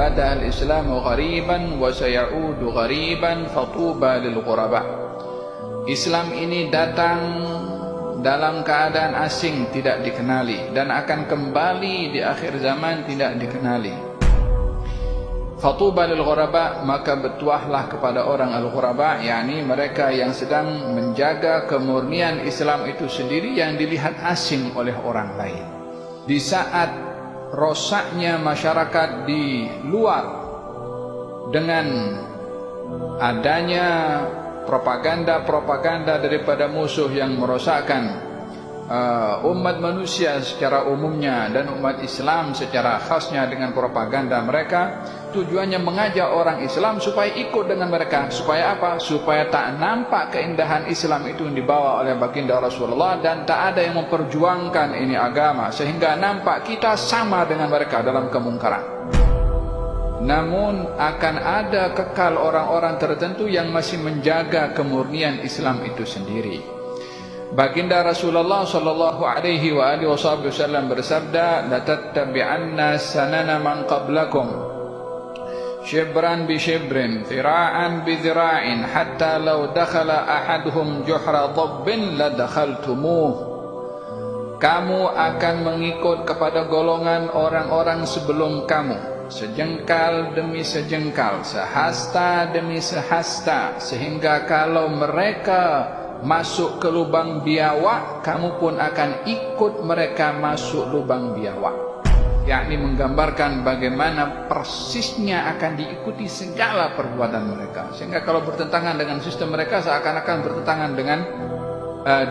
bada al-islamu ghariban wa sayaudu ghariban fatuba lil ghuraba. Islam ini datang dalam keadaan asing, tidak dikenali, dan akan kembali di akhir zaman tidak dikenali. Fatuba lil ghuraba, maka bertuahlah kepada orang al-ghuraba, yakni mereka yang sedang menjaga kemurnian Islam itu sendiri yang dilihat asing oleh orang lain. Di saat rosaknya masyarakat di luar dengan adanya propaganda daripada musuh yang merosakkan umat manusia secara umumnya dan umat Islam secara khasnya dengan propaganda mereka, tujuannya mengajak orang Islam supaya ikut dengan mereka. Supaya apa? Supaya tak nampak keindahan Islam itu yang dibawa oleh baginda Rasulullah dan tak ada yang memperjuangkan ini agama, sehingga nampak kita sama dengan mereka dalam kemungkaran. Namun akan ada kekal orang-orang tertentu yang masih menjaga kemurnian Islam itu sendiri. Baginda Rasulullah sallallahu alaihi wa alihi wasallam bersabda, "La tattabi'anna sanana man qablakum shibran bi shibrin, dhira'an bi dhira'in, hatta law dakhala ahaduhum juhra dhabbin la dakhaltumuh." Kamu akan mengikut kepada golongan orang-orang sebelum kamu, sejengkal demi sejengkal, sehasta demi sehasta, sehingga kalau mereka masuk ke lubang biawak, kamu pun akan ikut mereka masuk lubang biawak. Yakni menggambarkan bagaimana persisnya akan diikuti segala perbuatan mereka, sehingga kalau bertentangan dengan sistem mereka seakan-akan bertentangan dengan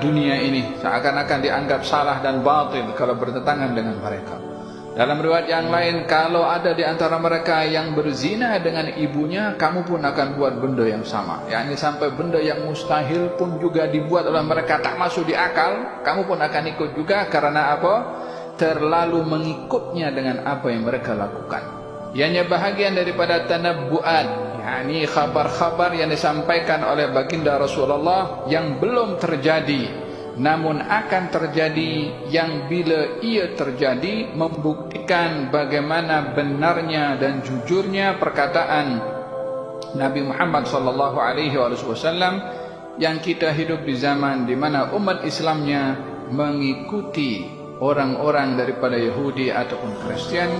dunia ini, seakan-akan dianggap salah dan batil kalau bertentangan dengan mereka. Dalam riwayat yang lain, kalau ada di antara mereka yang berzina dengan ibunya, kamu pun akan buat benda yang sama. Yakni sampai benda yang mustahil pun juga dibuat oleh mereka, tak masuk di akal, kamu pun akan ikut juga. Karena apa? Terlalu mengikutnya dengan apa yang mereka lakukan. Ianya bahagian daripada tanabbu'at, yakni khabar-khabar yang disampaikan oleh baginda Rasulullah yang belum terjadi, namun akan terjadi, yang bila ia terjadi membuktikan bagaimana benarnya dan jujurnya perkataan Nabi Muhammad sallallahu alaihi wasallam yang kita hidup di zaman di mana umat Islamnya mengikuti orang-orang daripada Yahudi ataupun Kristen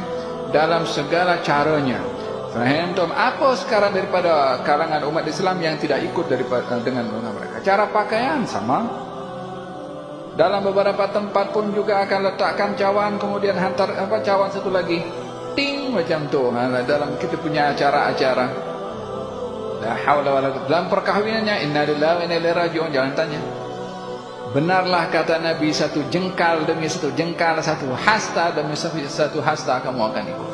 dalam segala caranya. Faham tom? Apa sekarang daripada kalangan umat Islam yang tidak ikut daripada dengan mereka? Cara pakaian sama. Dalam beberapa tempat pun juga akan letakkan cawan, kemudian hantar cawan satu lagi, ting macam tu. Dalam kita punya acara-acara, la haula wala quwwata, dalam perkahwinannya, inna lillahi wa inna ilaihi raji'un, jangan tanya. Benarlah kata Nabi, satu jengkal demi satu jengkal, satu hasta demi satu hasta kamu akan ikut.